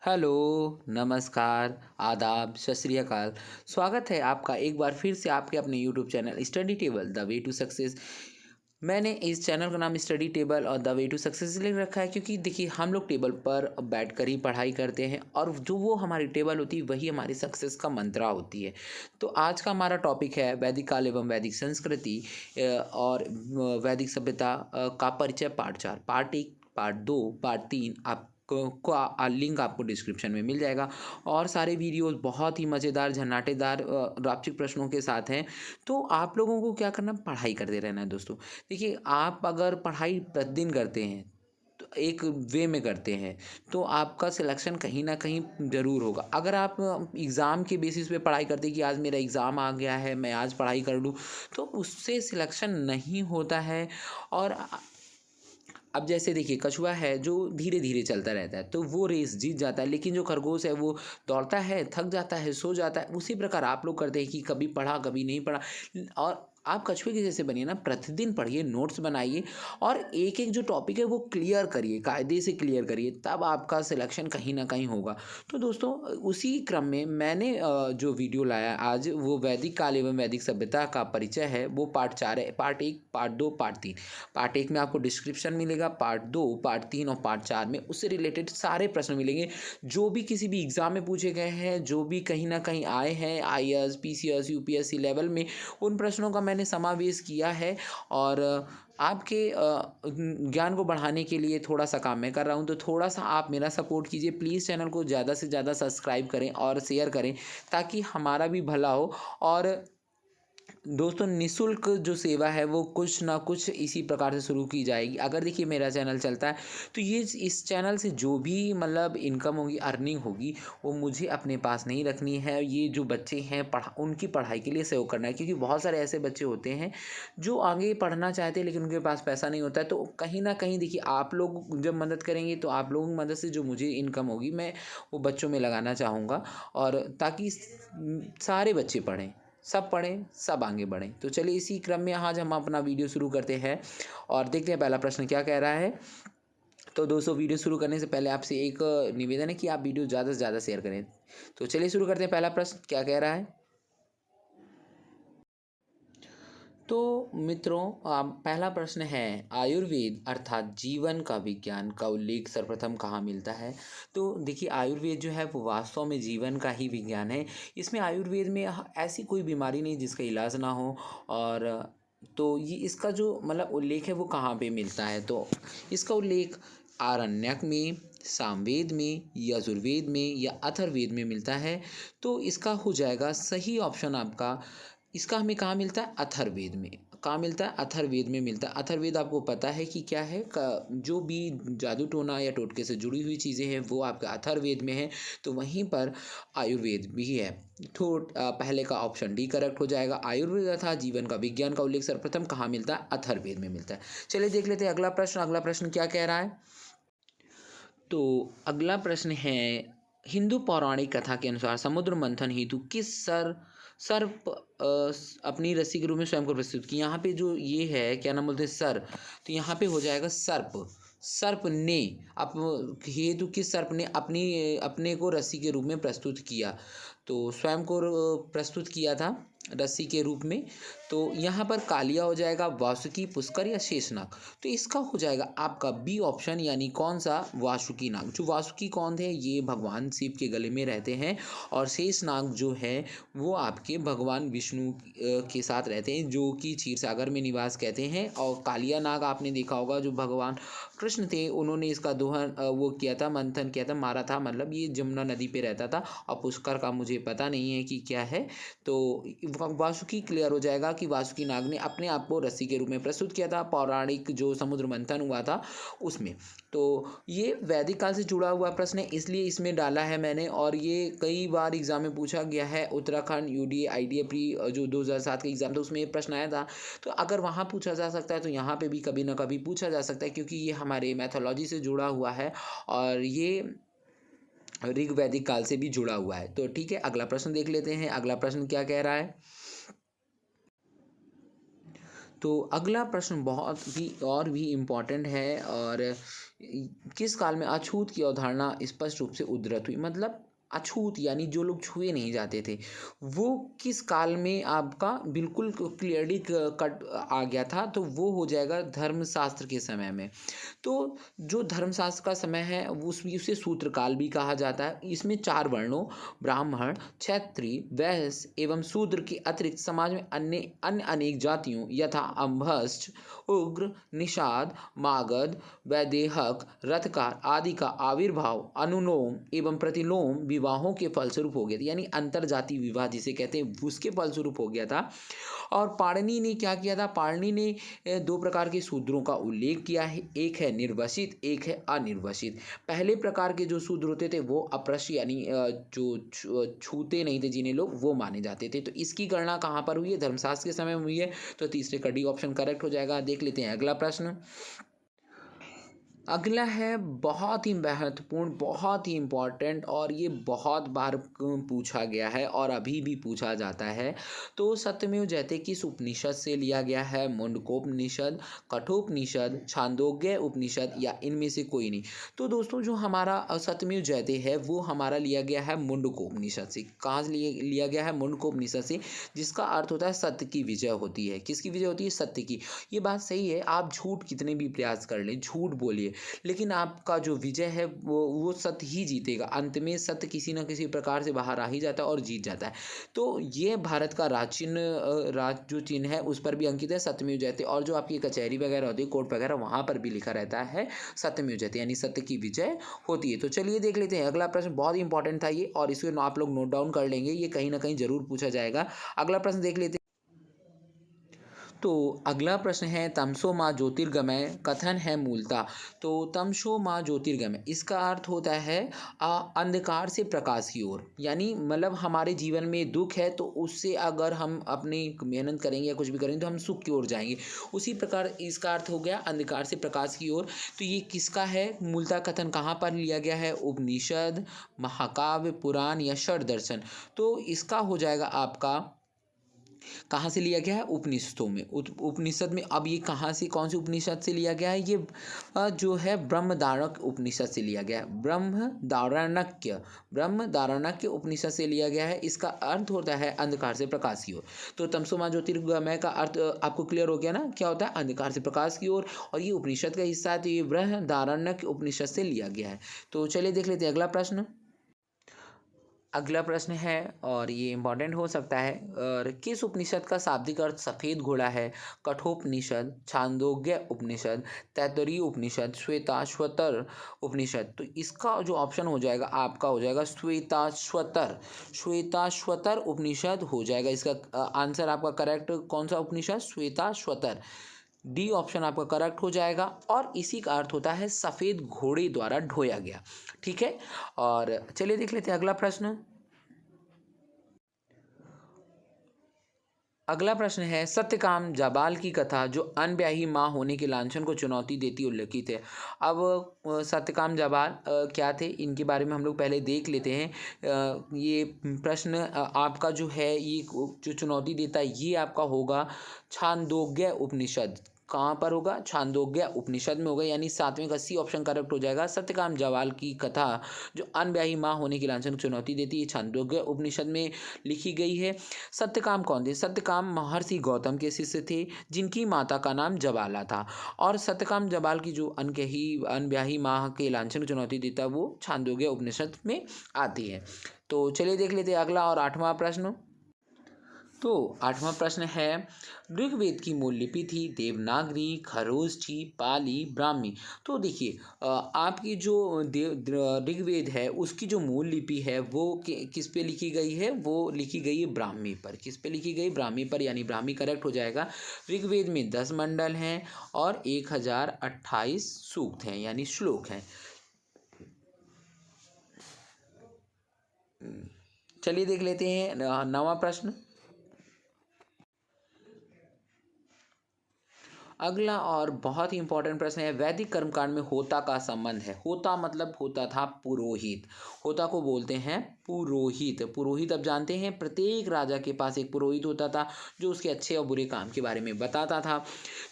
Hello, नमस्कार, आदाब, सत श्री अकाल। स्वागत है आपका एक बार फिर से आपके अपने YouTube channel study table the way to success. मैंने इस चैनल का नाम स्टडी टेबल और द वे टू सक्सेस इसलिए रखा है क्योंकि देखिए हम लोग टेबल पर बैठकर ही पढ़ाई करते हैं और जो वो हमारी टेबल होती है वही हमारी सक्सेस का मंत्रा होती है। तो आज का हमारा टॉपिक है वैदिक काल एवं वैदिक संस्कृति और वैदिक सभ्यता का परिचय part 4, part 1, part 2, part 3 link आपको डिस्क्रिप्शन में मिल जाएगा। और सारे वीडियोस बहुत ही मज़ेदार झन्नाटेदार रापचिक प्रश्नों के साथ हैं। तो आप लोगों को क्या करना, पढ़ाई करते रहना है दोस्तों। देखिए आप अगर पढ़ाई प्रतिदिन करते हैं तो एक वे में करते हैं तो आपका सिलेक्शन कहीं ना कहीं ज़रूर होगा। अगर आप एग्ज़ाम के बेसिस पे पढ़ाई करते हैं कि आज मेरा एग्ज़ाम आ गया है मैं आज पढ़ाई कर लूँ, तो उससे सिलेक्शन नहीं होता है। और अब जैसे देखिए कछुआ है जो धीरे धीरे चलता रहता है तो वो रेस जीत जाता है, लेकिन जो खरगोश है वो दौड़ता है, थक जाता है, सो जाता है। उसी प्रकार आप लोग करते हैं कि कभी पढ़ा कभी नहीं पढ़ा। और आप कछुए के जैसे बनिए ना, प्रतिदिन पढ़िए, नोट्स बनाइए और एक एक जो टॉपिक है वो क्लियर करिए, कायदे से क्लियर करिए, तब आपका सिलेक्शन कहीं ना कहीं होगा। तो दोस्तों उसी क्रम में मैंने जो वीडियो लाया आज वो वैदिक काल एवं वैदिक सभ्यता का परिचय है, वो पार्ट 4 है। Part 1, part 2, part 3। पार्ट 1 में आपको डिस्क्रिप्शन मिलेगा, पार्ट 2, पार्ट 3 और पार्ट 4 में उससे रिलेटेड सारे प्रश्न मिलेंगे जो भी किसी भी एग्ज़ाम में पूछे गए हैं, जो भी कहीं ना कहीं आए हैं आईएएस पीसीएस यूपीएससी लेवल में, उन प्रश्नों का मैंने समावेश किया है। और आपके ज्ञान को बढ़ाने के लिए थोड़ा सा काम मैं कर रहा हूँ, तो थोड़ा सा आप मेरा सपोर्ट कीजिए प्लीज़। चैनल को ज़्यादा से ज़्यादा सब्सक्राइब करें और शेयर करें ताकि हमारा भी भला हो। और दोस्तों निःशुल्क जो सेवा है वो कुछ ना कुछ इसी प्रकार से शुरू की जाएगी। अगर देखिए मेरा चैनल चलता है तो ये इस चैनल से जो भी मतलब इनकम होगी, अर्निंग होगी, वो मुझे अपने पास नहीं रखनी है। ये जो बच्चे हैं उनकी पढ़ाई के लिए सहयोग करना है, क्योंकि बहुत सारे ऐसे बच्चे होते हैं जो आगे पढ़ना चाहते हैं लेकिन उनके पास पैसा नहीं होता है। तो कहीं ना कहीं देखिए आप लोग जब मदद करेंगे तो आप लोगों की मदद से जो मुझे इनकम होगी मैं वो बच्चों में लगाना चाहूँगा, और ताकि सारे बच्चे पढ़ें, सब पढ़ें, सब आगे बढ़ें। तो चलिए इसी क्रम में आज हम अपना वीडियो शुरू करते हैं और देखते हैं पहला प्रश्न क्या कह रहा है। तो दोस्तों वीडियो शुरू करने से पहले आपसे एक निवेदन है कि आप वीडियो ज़्यादा से ज़्यादा शेयर करें। तो चलिए शुरू करते हैं। पहला प्रश्न क्या कह रहा है। तो मित्रों पहला प्रश्न है, आयुर्वेद अर्थात जीवन का विज्ञान का उल्लेख सर्वप्रथम कहाँ मिलता है। तो देखिए आयुर्वेद जो है वो वास्तव में जीवन का ही विज्ञान है। इसमें आयुर्वेद में ऐसी कोई बीमारी नहीं जिसका इलाज ना हो। और तो ये इसका जो मतलब उल्लेख है वो कहाँ पे मिलता है, तो इसका उल्लेख आरण्यक में, सामवेद में, यजुर्वेद में या अथर्ववेद में मिलता है। तो इसका हो जाएगा सही ऑप्शन आपका। इसका हमें कहाँ मिलता है, अथर्ववेद में। कहाँ मिलता है, अथर्ववेद में मिलता है। अथर्ववेद आपको पता है कि क्या है, जो भी जादू टोना या टोटके से जुड़ी हुई चीज़ें हैं वो आपका अथर्ववेद में है। तो वहीं पर आयुर्वेद भी है। तो पहले का ऑप्शन डी करेक्ट हो जाएगा। आयुर्वेद तथा जीवन का विज्ञान का उल्लेख सर्वप्रथम कहाँ मिलता है, अथर्ववेद में मिलता है। चलिए देख लेते हैं अगला प्रश्न। अगला प्रश्न क्या कह रहा है। तो अगला प्रश्न है, हिंदू पौराणिक कथा के अनुसार समुद्र मंथन हेतु किस सर्प अपनी रस्सी के रूप में स्वयं को प्रस्तुत की। यहाँ पे जो ये है क्या नाम बोलते हैं, सर, तो यहाँ पे हो जाएगा सर्प। सर्प ने अप हेतु किस सर्प ने अपनी अपने को रस्सी के रूप में प्रस्तुत किया, तो स्वयं को प्रस्तुत किया था रस्सी के रूप में। तो यहाँ पर कालिया हो जाएगा, वासुकी, पुष्कर या शेषनाग। तो इसका हो जाएगा आपका बी ऑप्शन, यानी कौन सा, वासुकी नाग। जो वासुकी कौन थे, ये भगवान शिव के गले में रहते हैं। और शेषनाग जो है वो आपके भगवान विष्णु के साथ रहते हैं, जो कि क्षीर सागर में निवास कहते हैं। और कालिया नाग आपने देखा होगा जो भगवान कृष्ण थे, उन्होंने इसका दोहन वो किया था, मंथन किया था, मारा था, मतलब ये जमुना नदी पे रहता था। और पुष्कर का मुझे पता नहीं है कि क्या है। तो वासुकी क्लियर हो जाएगा कि वासुकी नाग ने अपने आप को रस्सी के रूप में प्रस्तुत किया था पौराणिक जो समुद्र मंथन हुआ था उसमें। तो ये वैदिक काल से जुड़ा हुआ प्रश्न है, इसलिए इसमें डाला है मैंने। और ये कई बार एग्जाम में पूछा गया है। उत्तराखंड यूडीए आईडीए प्री जो 2007 का एग्जाम था उसमें ये प्रश्न आया था। तो अगर वहाँ पूछा जा सकता है तो यहाँ पे भी कभी ना कभी पूछा जा सकता है, क्योंकि ये हमारे मैथोलॉजी से जुड़ा हुआ है और ये ऋग वैदिक काल से भी जुड़ा हुआ है। तो ठीक है, अगला प्रश्न देख लेते हैं। अगला प्रश्न क्या कह रहा है। तो अगला प्रश्न बहुत भी और भी इम्पोर्टेंट है, और किस काल में अछूत की अवधारणा स्पष्ट रूप से उद्धृत हुई? मतलब अछूत यानी जो लोग छुए नहीं जाते थे, वो किस काल में आपका बिल्कुल क्लियरली कट आ गया था, तो वो हो जाएगा धर्मशास्त्र के समय में। तो जो धर्मशास्त्र का समय है उसे सूत्रकाल भी कहा जाता है। इसमें 4 वर्णों ब्राह्मण, क्षत्रिय, वैश्य एवं शूद्र के अतिरिक्त समाज में अन्य अन्य अनेक जातियों यथा अंभस्च, उग्र, निषाद, मागध, वैदेहक, रथकार आदि का आविर्भाव अनुलोम एवं प्रतिलोम विवाहों के फलस्वरूप हो गया था, यानी अंतर जाति विवाह जिसे कहते हैं उसके फलस्वरूप हो गया था। और पाणिनि ने क्या किया था? पाणिनि ने 2 प्रकार के शूद्रों का उल्लेख किया है, एक है निर्वसित, एक है अनिर्वसित। पहले प्रकार के जो शूद्र होते थे वो अपृश्य यानी जो छूते नहीं थे जिन्हें लोग, वो माने जाते थे। तो इसकी गणना कहाँ पर हुई है? धर्मशास्त्र के समय में हुई है। तो तीसरे का डी ऑप्शन करेक्ट हो जाएगा। देख लेते हैं अगला प्रश्न। अगला है बहुत ही महत्वपूर्ण, बहुत ही इम्पोर्टेंट, और ये बहुत बार पूछा गया है और अभी भी पूछा जाता है। तो सत्यमेव जयते किस उपनिषद से लिया गया है? मुंडकोपनिषद, कठोपनिषद, छांदोग्य उपनिषद या इनमें से कोई नहीं? तो दोस्तों जो हमारा सत्यमेव जयते है वो हमारा लिया गया है मुंडकोपनिषद से। कहाँ से लिया गया है? मुंडकोपनिषद से, जिसका अर्थ होता है सत्य की विजय होती है। किसकी विजय होती है? सत्य की। ये बात सही है, आप झूठ कितने भी प्रयास कर लें, झूठ बोलिए, लेकिन आपका जो विजय है वो सत्य ही जीतेगा। अंत में सत्य किसी न किसी प्रकार से बाहर आ ही जाता है और जीत जाता है। तो ये भारत का राज जो चिन्ह है उस पर भी अंकित है सत्यमेव जयते। और जो आपकी कचहरी वगैरह होती है, कोर्ट वगैरह, वहाँ पर भी लिखा रहता है सत्यमेव जयते, यानी सत्य की विजय होती है। तो चलिए देख लेते हैं अगला प्रश्न। बहुत ही इंपॉर्टेंट था ये, और इसको आप लोग नोट डाउन कर लेंगे, ये कहीं ना कहीं जरूर पूछा जाएगा। अगला प्रश्न देख लेते हैं। तो अगला प्रश्न है तमसो माँ ज्योतिर्गमय कथन है मूलतः। तो तमसो माँ ज्योतिर्गमय इसका अर्थ होता है अंधकार से प्रकाश की ओर, यानी मतलब हमारे जीवन में दुख है तो उससे अगर हम अपनी मेहनत करेंगे या कुछ भी करेंगे तो हम सुख की ओर जाएंगे। उसी प्रकार इसका अर्थ हो गया अंधकार से प्रकाश की ओर। तो ये किसका है? मूलतः कथन कहाँ पर लिया गया है? उपनिषद, महाकाव्य, पुराण या षड दर्शन? तो इसका हो जाएगा आपका, कहाँ से लिया गया है? उपनिषदों में। उपनिषद में। अब ये कहाँ से, कौन से उपनिषद से लिया गया है? ये जो है ब्रह्मदारण्यक उपनिषद से लिया गया है। ब्रह्मदारण्यक उपनिषद से लिया गया है। इसका अर्थ होता है अंधकार से प्रकाश की ओर। तो तमसोमा ज्योतिर्गमय का अर्थ आपको क्लियर हो गया ना? क्या होता है? अंधकार से प्रकाश की ओर। और ये उपनिषद का हिस्सा है, तो ये बृहदारण्यक उपनिषद से लिया गया है। तो चलिए देख लेते हैं अगला प्रश्न। अगला प्रश्न है और ये इम्पॉर्टेंट हो सकता है। और किस उपनिषद का शाब्दिक अर्थ सफ़ेद घोड़ा है? कठोपनिषद, छांदोग्य उपनिषद, तैत्तरीय उपनिषद, श्वेताश्वतर उपनिषद? तो इसका जो ऑप्शन हो जाएगा आपका हो जाएगा श्वेताश्वतर। श्वेताश्वतर उपनिषद हो जाएगा इसका आंसर। आपका करेक्ट कौन सा उपनिषद? श्वेताश्वतर। डी ऑप्शन आपका करेक्ट हो जाएगा। और इसी का अर्थ होता है सफ़ेद घोड़े द्वारा ढोया गया। ठीक है। और चलिए देख लेते हैं अगला प्रश्न। अगला प्रश्न है सत्यकाम जाबाल की कथा जो अनब्याही माँ होने के लांछन को चुनौती देती उल्लेखित है। अब सत्यकाम जाबाल क्या थे, इनके बारे में हम लोग पहले देख लेते हैं। ये प्रश्न आपका जो है ये जो चुनौती देता है ये आपका होगा छांदोग्य उपनिषद। कहाँ पर होगा? छांदोग्य उपनिषद में होगा, यानी 7वें का सी ऑप्शन करेक्ट हो जाएगा। सत्यकाम जाबाल की कथा जो अनब्याही माँ होने के लांछन को चुनौती देती है, छांदोग्य उपनिषद में लिखी गई है। सत्यकाम कौन थे? सत्यकाम महर्षि गौतम के शिष्य थे जिनकी माता का नाम जबाला था। और सत्यकाम जबाल की जो अनब्याही माँ के लांछन को चुनौती देता है वो छांदोग्य उपनिषद में आती है। तो चलिए देख लेते हैं अगला और 8वां प्रश्न। तो 8वां प्रश्न है ऋग्वेद की मूल लिपि थी देवनागरी, खरोष्ठी, पाली, ब्राह्मी? तो देखिए आपकी जो ऋग्वेद है उसकी जो मूल लिपि है वो किस पे लिखी गई है? वो लिखी गई है ब्राह्मी पर। किस पे लिखी गई? ब्राह्मी पर, यानी ब्राह्मी करेक्ट हो जाएगा। ऋग्वेद में 10 मंडल हैं और 1028 सूक्त हैं यानी श्लोक हैं। चलिए देख लेते हैं 9वां प्रश्न। अगला और बहुत ही इंपॉर्टेंट प्रश्न है, वैदिक कर्मकांड में होता का संबंध है। होता मतलब होता था पुरोहित। होता को बोलते हैं पुरोहित। पुरोहित अब जानते हैं, प्रत्येक राजा के पास एक पुरोहित होता था जो उसके अच्छे और बुरे काम के बारे में बताता था।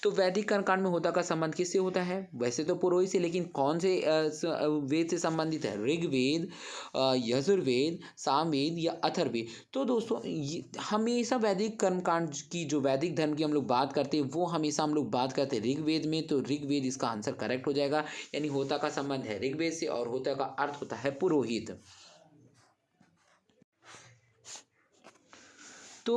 तो वैदिक कर्मकांड में होता का संबंध किससे होता है? वैसे तो पुरोहित से, लेकिन कौन से वेद से संबंधित है? ऋग्वेद, यजुर्वेद, सामवेद या अथर्ववेद। तो दोस्तों हमेशा वैदिक कर्मकांड की, जो वैदिक धर्म की हम लोग बात करते हैं, वो हमेशा हम लोग बात करते हैं ऋग्वेद में। तो ऋग्वेद इसका आंसर करेक्ट हो जाएगा, यानी होता का संबंध है ऋग्वेद से और होता का अर्थ होता है पुरोहित। तो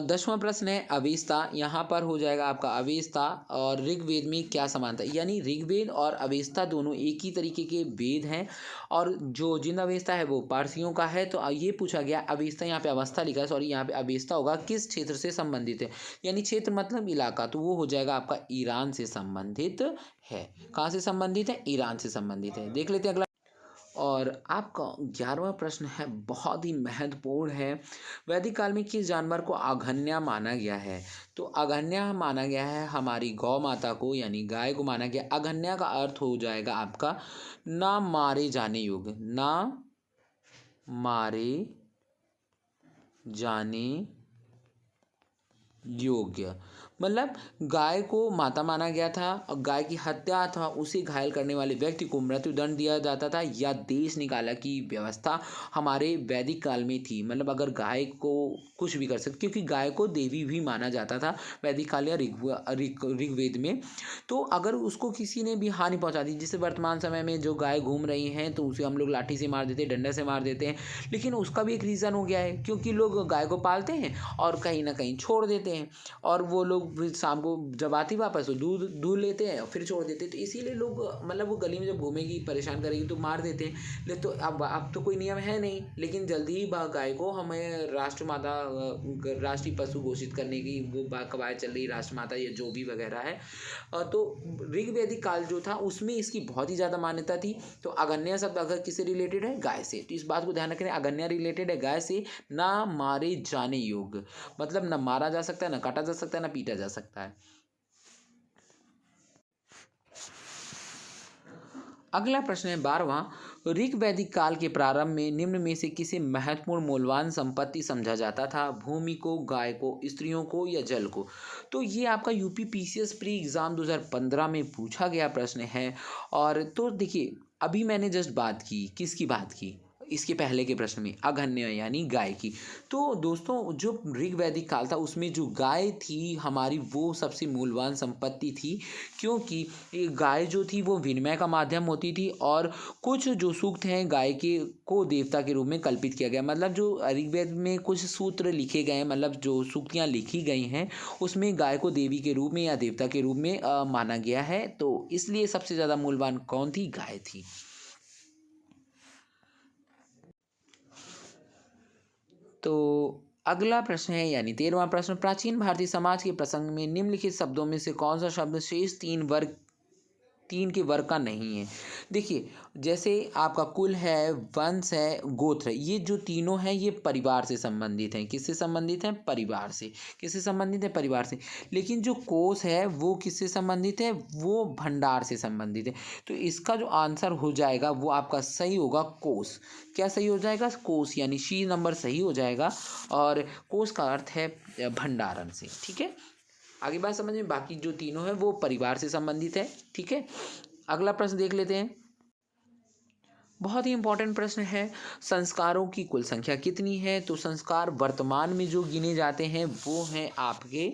10वां प्रश्न है अवेस्ता। यहाँ पर हो जाएगा आपका अवेस्ता और ऋग्वेद में क्या समानता है? यानी ऋग्वेद और अवेस्ता दोनों एक ही तरीके के वेद हैं, और जो जिन अवेस्ता है वो पारसियों का है। तो ये पूछा गया अवेस्ता, यहाँ पे अवस्था लिखा है, सॉरी यहाँ पे अवेस्ता होगा, किस क्षेत्र से संबंधित है? यानी क्षेत्र मतलब इलाका, तो वो हो जाएगा आपका ईरान से संबंधित है। कहाँ से संबंधित है? ईरान से संबंधित है। देख लेते हैं अगला। और आपका 11वां प्रश्न है, बहुत ही महत्वपूर्ण है। वैदिक काल में किस जानवर को अघन्या माना गया है? तो अघन्या माना गया है हमारी गौ माता को, यानी गाय को माना गया। अघन्या का अर्थ हो जाएगा आपका ना मारे जाने योग्य। ना मारे जाने योग्य मतलब गाय को माता माना गया था, और गाय की हत्या अथवा उसे घायल करने वाले व्यक्ति को मृत्युदंड दिया जाता था, या देश निकाला की व्यवस्था हमारे वैदिक काल में थी। मतलब अगर गाय को कुछ भी कर सकते, क्योंकि गाय को देवी भी माना जाता था वैदिक काल या ऋग्वेद में। तो अगर उसको किसी ने भी हानि पहुंचा दी, जैसे वर्तमान समय में जो गाय घूम रही हैं, तो उसे हम लोग लाठी से मार देते हैं, डंडे से मार देते हैं। लेकिन उसका भी एक रीज़न हो गया है, क्योंकि लोग गाय को पालते हैं और कहीं ना कहीं छोड़ देते हैं, और वो लोग फिर शाम को जब आती वापस तो दूध दूध लेते हैं और फिर छोड़ देते हैं। तो इसीलिए लोग मतलब वो गली में जब घूमेगी परेशान करेगी तो मार देते हैं। ले तो अब तो कोई नियम है नहीं, लेकिन जल्दी ही गाय को हमें राष्ट्रमाता, राष्ट्रीय पशु घोषित करने की वो कवायद चल रही, राष्ट्रमाता या जो भी वगैरह है। तो ऋग्वैदिक काल जो था उसमें इसकी बहुत ही ज़्यादा मान्यता थी। तो अगन्या शब्द अगर किससे रिलेटेड है? गाय से। तो इस बात को ध्यान रखें, अगन्या रिलेटेड है गाय से। ना मारे जाने योग्य मतलब ना मारा जा सकता है, ना काटा जा सकता है, ना पीटा जा सकता है। अगला प्रश्न है 12वां, ऋग्वैदिक काल के प्रारंभ में निम्न में से किसे महत्वपूर्ण मूल्यवान संपत्ति समझा जाता था? भूमि को, गाय को, स्त्रियों को या जल को? तो ये आपका यूपी पीसीएस प्री एग्जाम 2015 में पूछा गया प्रश्न है। और तो देखिए, अभी मैंने जस्ट बात की, किसकी बात की? इसके पहले के प्रश्न में अघन्य यानी गाय की। तो दोस्तों जो ऋग्वैदिक काल था उसमें जो गाय थी हमारी, वो सबसे मूल्यवान संपत्ति थी, क्योंकि ये गाय जो थी वो विनिमय का माध्यम होती थी। और कुछ जो सूक्त हैं गाय के को देवता के रूप में कल्पित किया गया। मतलब जो ऋग्वेद में कुछ सूत्र लिखे गए हैं, मतलब जो सूक्तियाँ लिखी गई हैं, उसमें गाय को देवी के रूप में या देवता के रूप में माना गया है। तो इसलिए सबसे ज़्यादा मूल्यवान कौन थी? गाय थी। तो अगला प्रश्न है यानी 13वां प्रश्न, प्राचीन भारतीय समाज के प्रसंग में निम्नलिखित शब्दों में से कौन सा शब्द शेष तीन के वर्ग का नहीं है? देखिए, जैसे आपका कुल है, वंश है, गोत्र है, ये जो तीनों हैं ये परिवार से संबंधित हैं। किससे संबंधित हैं? परिवार से। किससे संबंधित है? परिवार से। लेकिन जो कोश है वो किससे संबंधित है? वो भंडार से संबंधित है। तो इसका जो आंसर हो जाएगा वो आपका सही होगा कोश। क्या सही हो जाएगा? कोश, यानी सी नंबर सही हो जाएगा। और कोश का अर्थ है भंडारण से। ठीक है, आगे बात समझ में। बाकी जो तीनों है वो परिवार से संबंधित है। ठीक है, अगला प्रश्न देख लेते हैं। बहुत ही इंपॉर्टेंट प्रश्न है, संस्कारों की कुल संख्या कितनी है? तो संस्कार वर्तमान में जो गिने जाते हैं वो हैं आपके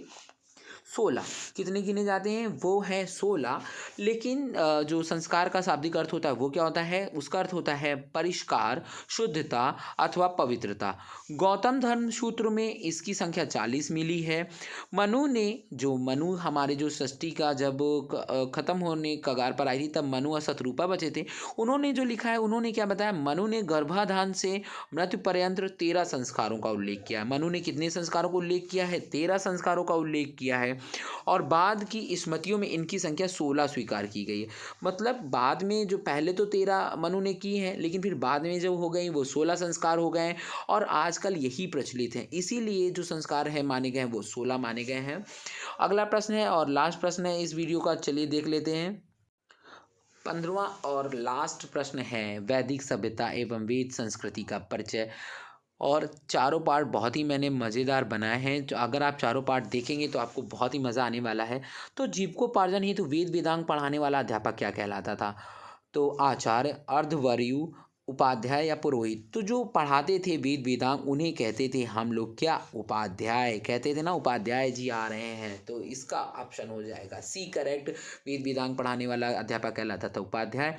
16। कितने गिने जाते हैं? वो है 16। लेकिन जो संस्कार का शाब्दिक अर्थ होता है वो क्या होता है? उसका अर्थ होता है परिष्कार, शुद्धता अथवा पवित्रता। गौतम धर्म सूत्र में इसकी संख्या 40 मिली है। मनु हमारे जो सृष्टि का जब खत्म होने कगार पर आई थी, तब मनु और शतरूपा बचे थे। उन्होंने जो लिखा है, उन्होंने क्या बताया? मनु ने गर्भाधान से मृत्यु पर्यंत 13 संस्कारों का उल्लेख किया है। मनु ने कितने संस्कारों का उल्लेख किया है? 13 संस्कारों का उल्लेख किया है। है और बाद की स्मृतियों में इनकी संख्या 16 स्वीकार की गई है। मतलब बाद में जो पहले तो 13 मनु ने की हैं, लेकिन फिर बाद में जो हो गई वो 16 संस्कार हो गए हैं और आजकल यही प्रचलित हैं, इसीलिए जो संस्कार है माने गए हैं वो 16 माने गए हैं। अगला प्रश्न है और लास्ट प्रश्न है इस वीडियो का, चलिए देख लेते हैं। 15वां और लास्ट प्रश्न है वैदिक सभ्यता एवं वेद संस्कृति का परिचय। और चारों पार्ट बहुत ही मैंने मज़ेदार बनाए हैं, जो अगर आप चारों पार्ट देखेंगे तो आपको बहुत ही मज़ा आने वाला है। तो जीविकोपार्जन हेतु वेद वेदांग पढ़ाने वाला अध्यापक क्या कहलाता था? तो आचार्य, अर्धवर्यु, उपाध्याय या पुरोहित। तो जो पढ़ाते थे वेद वेदांग उन्हें कहते थे हम लोग क्या? उपाध्याय कहते थे ना, उपाध्याय जी आ रहे हैं, तो इसका ऑप्शन हो जाएगा सी करेक्ट। वेद वेदांग पढ़ाने वाला अध्यापक कहलाता था उपाध्याय।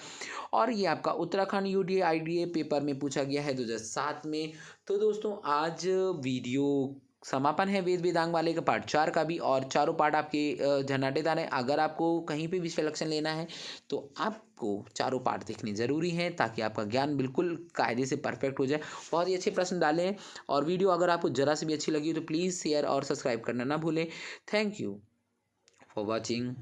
और ये आपका उत्तराखंड यूडीए आईडीए पेपर में पूछा गया है 2007 में। तो दोस्तों आज वीडियो समापन है वेद वेदांग वाले का पार्ट 4 का भी, और चारों पार्ट आपके झन्नाटेदार हैं। अगर आपको कहीं पे भी सिलेक्शन लेना है तो आपको चारों पार्ट देखने ज़रूरी हैं, ताकि आपका ज्ञान बिल्कुल कायदे से परफेक्ट हो जाए। बहुत ही अच्छे प्रश्न डाले हैं, और वीडियो अगर आपको ज़रा से भी अच्छी लगी तो प्लीज़ शेयर और सब्सक्राइब करना ना भूलें। Thank you for watching.